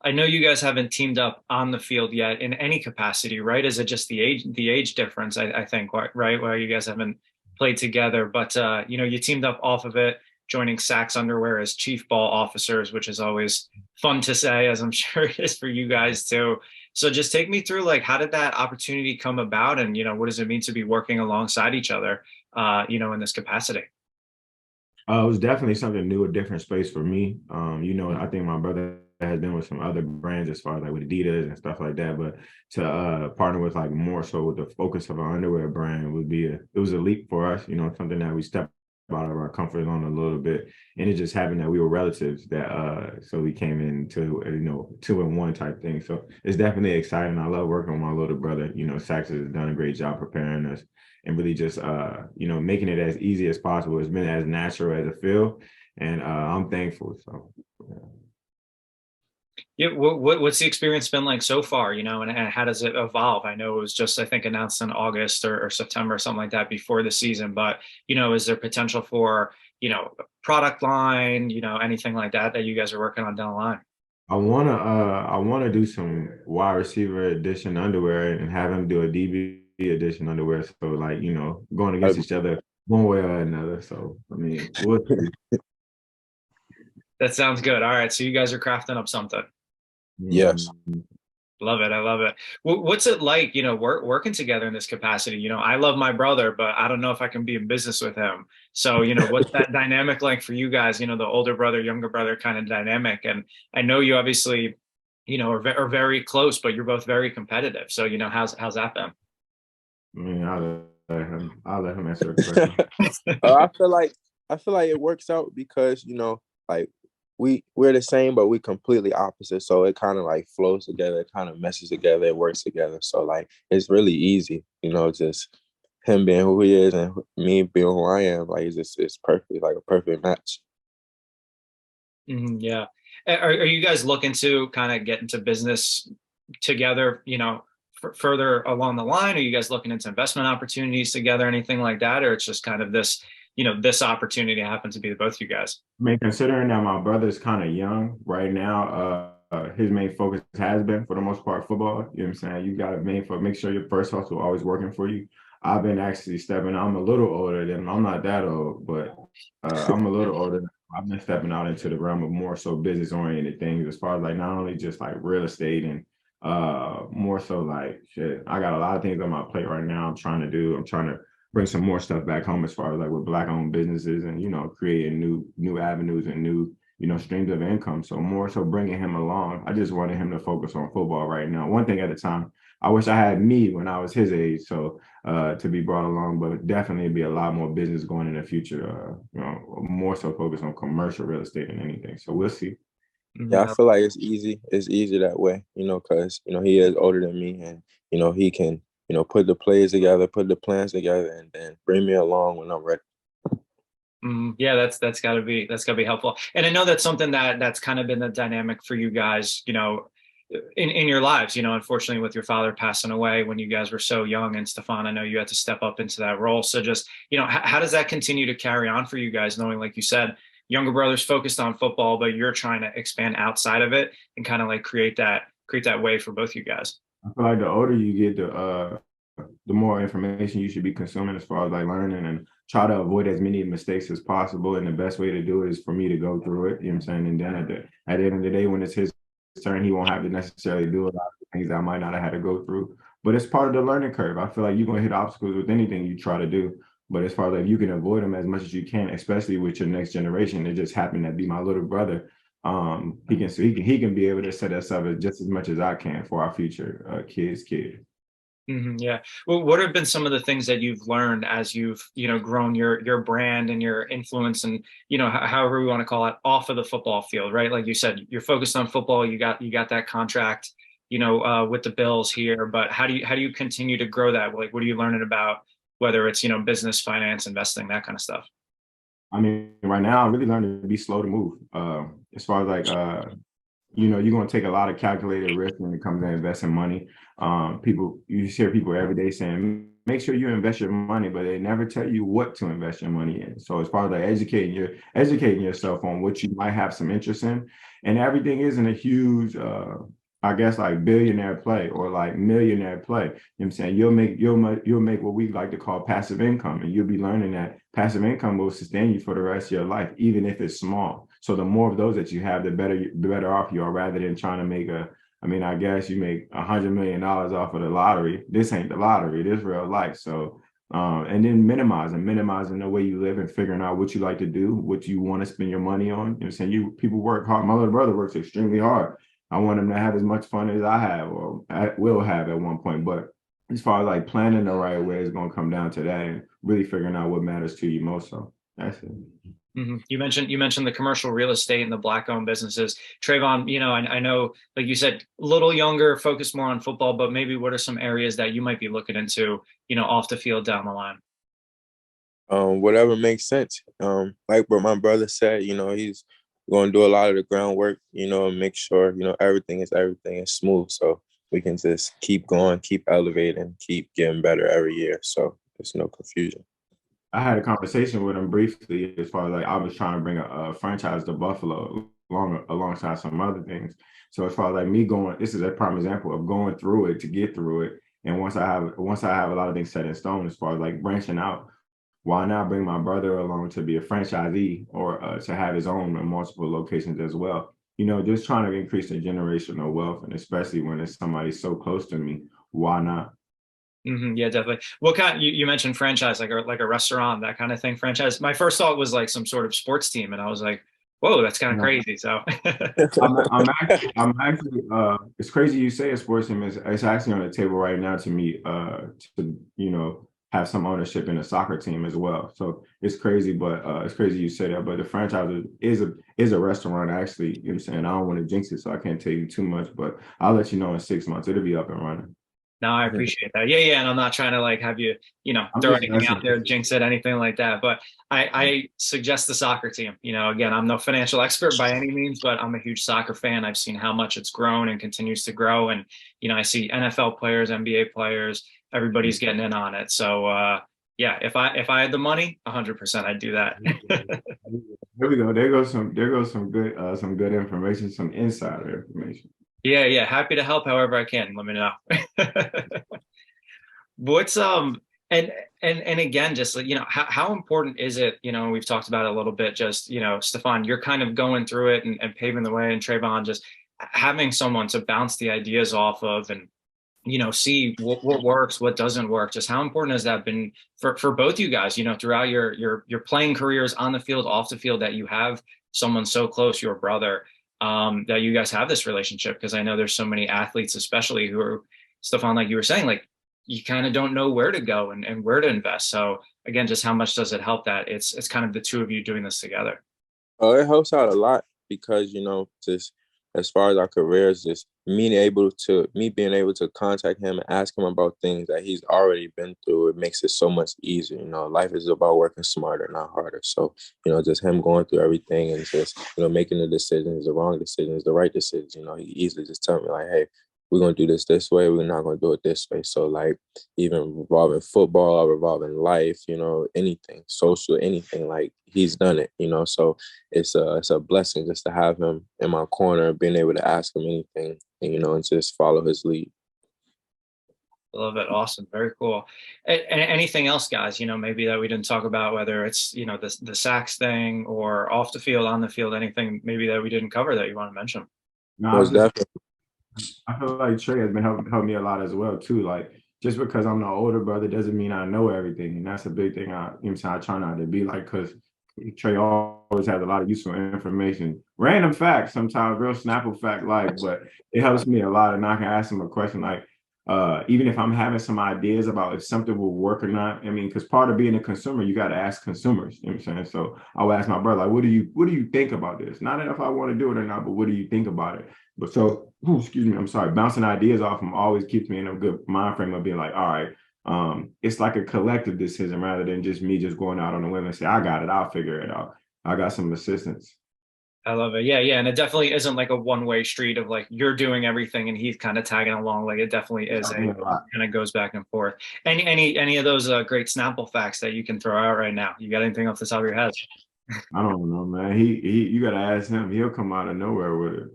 I know you guys haven't teamed up on the field yet in any capacity, right? Is it just the age difference? I think, right, where you guys haven't played together, but you teamed up off of it, joining Saks Underwear as chief ball officers, which is always fun to say, as I'm sure it is for you guys too. So just take me through, like, how did that opportunity come about, and what does it mean to be working alongside each other, in this capacity? It was definitely something new, a different space for me. I think my brother has been with some other brands as far as like with Adidas and stuff like that, but to partner with like more so with the focus of our underwear brand would be it was a leap for us, something that we stepped out of our comfort zone a little bit. And it just happened that we were relatives that so we came into two in one type thing. So it's definitely exciting. I love working with my little brother. Sax has done a great job preparing us and really just making it as easy as possible. It's been as natural as it feels, and I'm thankful. So yeah. Yeah, what's the experience been like so far, and how does it evolve? I know it was just, I think, announced in August or September or something like that before the season, but is there potential for, product line, anything like that you guys are working on down the line? I wanna do some wide receiver edition underwear and have him do a DB edition underwear. So like, going Uh, against each other one way or another. So I mean, we'll see. That sounds good. All right, so you guys are crafting up something. yes. Mhm. Love it. I love it. What's it like, working together in this capacity? I love my brother, but I don't know if I can be in business with him. So, what's that dynamic like for you guys? The older brother, younger brother kind of dynamic. And I know you obviously, are very close, but you're both very competitive. So, how's that been? I mean, I'll let him answer the question. Uh, I feel like I feel like it works out because like we're the same, but we completely opposite. So it kind of like flows together, it kind of meshes together, it works together. So like it's really easy, just him being who he is and me being who I am. Like it's perfect, like a perfect match. Yeah. Are you guys looking to kind of get into business together, further along the line? Are you guys looking into investment opportunities together, anything like that? Or it's just kind of this opportunity happens to be both you guys? I mean, considering that my brother's kind of young right now, his main focus has been, for the most part, football. You know what I'm saying? You got to make sure your first hustle always working for you. I've been actually stepping. I'm a little older than I'm not that old, but I'm a little older. I've been stepping out into the realm of more so business oriented things, as far as like not only just like real estate and more so like shit. I got a lot of things on my plate right now. I'm trying to bring some more stuff back home as far as like with black owned businesses and creating new avenues and new streams of income. So more so bringing him along. I just wanted him to focus on football right now, one thing at a time. I wish I had me when I was his age, so to be brought along, but definitely be a lot more business going in the future. More so focused on commercial real estate than anything. So we'll see. Yeah, I Mhm. feel like it's easy. It's easy that way, because he is older than me, and he can put the plays together, put the plans together, and then bring me along when I'm ready. Yeah, that's gotta be helpful. And I know that's something that's kind of been the dynamic for you guys, in your lives. Unfortunately, with your father passing away when you guys were so young, and Stefan, I know you had to step up into that role. So just, how does that continue to carry on for you guys, knowing, like you said, younger brother's focused on football, but you're trying to expand outside of it and kind of like create that way for both you guys. I feel like the older you get, the more information you should be consuming as far as like learning and try to avoid as many mistakes as possible. And the best way to do it is for me to go through it. You know what I'm saying? And then at the end of the day, when it's his turn, he won't have to necessarily do a lot of things that I might not have had to go through. But it's part of the learning curve. I feel like you're gonna hit obstacles with anything you try to do. But as far as like you can avoid them as much as you can, especially with your next generation. It just happened to be my little brother. He can be able to set us up just as much as I can for our future kid. Yeah. Well, what have been some of the things that you've learned as you've, grown your brand and your influence, and, however we want to call it, off of the football field, right? Like you said, you're focused on football. You got that contract, with the Bills here, but how do you continue to grow that? Like, what are you learning about, whether it's, business, finance, investing, that kind of stuff? I mean, right now, I really learned to be slow to move. As far as like, you're going to take a lot of calculated risk when it comes to investing money. You hear people every day saying, make sure you invest your money, but they never tell you what to invest your money in. So as far as like educating yourself on what you might have some interest in, and everything isn't a huge I guess like billionaire play or like millionaire play. You know what I'm saying? You'll make what we like to call passive income, and you'll be learning that passive income will sustain you for the rest of your life, even if it's small. So the more of those that you have, the better off you are, rather than trying to make a I mean, I guess you make $100 million off of the lottery. This ain't the lottery. This real life. So, and then minimizing the way you live and figuring out what you like to do, what you want to spend your money on. You know what I'm saying? People work hard. My little brother works extremely hard. I want him to have as much fun as I have or I will have at one point. But as far as like planning the right way, it's going to come down to that and really figuring out what matters to you most. So that's it. You mentioned the commercial real estate and the black owned businesses. Trevon, I know, like you said, a little younger, focused more on football, but maybe what are some areas that you might be looking into, off the field down the line? Whatever makes sense. Like what my brother said, he's going to do a lot of the groundwork, and make sure, everything is smooth. So we can just keep going, keep elevating, keep getting better every year. So there's no confusion. I had a conversation with him briefly as far as like I was trying to bring a franchise to Buffalo alongside some other things. So as far as like me going, this is a prime example of going through it to get through it. And once I have a lot of things set in stone as far as like branching out, why not bring my brother along to be a franchisee or to have his own in multiple locations as well? Just trying to increase the generational wealth, and especially when it's somebody so close to me, why not? Yeah, definitely. What kind you mentioned franchise, like a restaurant, that kind of thing, franchise. My first thought was like some sort of sports team, and I was like, whoa, that's kind of crazy. So I'm actually it's crazy you say a sports team is it's actually on the table right now to me to have some ownership in a soccer team as well. So it's crazy, but it's crazy you say that. But the franchise is a restaurant actually, you know what I'm saying? I don't want to jinx it, so I can't tell you too much, but I'll let you know in 6 months. It'll be up and running. no, I appreciate that. Yeah, yeah. And I'm not trying to like have you, I'm throw just anything out messing there, with jinx it, anything like that. But I suggest the soccer team. Again, I'm no financial expert by any means, but I'm a huge soccer fan. I've seen how much it's grown and continues to grow. And, I see NFL players, NBA players, everybody's getting in on it. So yeah, if I had the money, 100% I'd do that. you. There we go. There goes some good information, some insider information. Yeah, yeah. Happy to help however I can. Let me know. What's and and again, just like, how important is it? We've talked about it a little bit. Just Stefan, you're kind of going through it and paving the way, and Trayvon, just having someone to bounce the ideas off of, and see what works, what doesn't work. Just how important has that been for both you guys? Throughout your playing careers, on the field, off the field, that you have someone so close, your brother, that you guys have this relationship. Because I know there's so many athletes, especially who are, Stefan, like you were saying, like you kind of don't know where to go and where to invest. So again, just how much does it help that it's kind of the two of you doing this together? Oh, it helps out a lot because, just as far as our careers, just me being able to contact him and ask him about things that he's already been through, it makes it so much easier. Life is about working smarter, not harder. So, just him going through everything and just, making the decisions, the wrong decisions, the right decisions, he easily just tell me like, hey, we're gonna do this way, we're not gonna do it this way. So like even revolving football or revolving life, anything, social, anything, like he's done it, so it's a blessing just to have him in my corner, being able to ask him anything, and just follow his lead. I love it. Awesome. Very cool. And anything else, guys, maybe that we didn't talk about, whether it's, the sacks thing or off the field, on the field, anything maybe that we didn't cover that you want to mention? No, Most definitely. I feel like Trey has been helping me a lot as well too. Like just because I'm the older brother doesn't mean I know everything, and that's a big thing. I try not to be like because Trey always has a lot of useful information, random facts sometimes, real Snapple fact like, but it helps me a lot, and I can ask him a question like. Even if I'm having some ideas about if something will work or not, I mean, because part of being a consumer, you got to ask consumers. You know what I'm saying? So I'll ask my brother, like, what do you think about this? Not if I want to do it or not, but what do you think about it? But so, excuse me, I'm sorry, bouncing ideas off him always keeps me in a good mind frame of being like, all right, it's like a collective decision rather than just me just going out on a whim and say, I got it, I'll figure it out. I got some assistance. I love it. Yeah, yeah. And it definitely isn't like a one-way street of like you're doing everything and he's kind of tagging along. Like it definitely is I mean, a lot. kind of goes back and forth. Any of those great Snapple facts that you can throw out right now? You got anything off the top of your head? I don't know, man. He you gotta ask him. He'll come out of nowhere with it.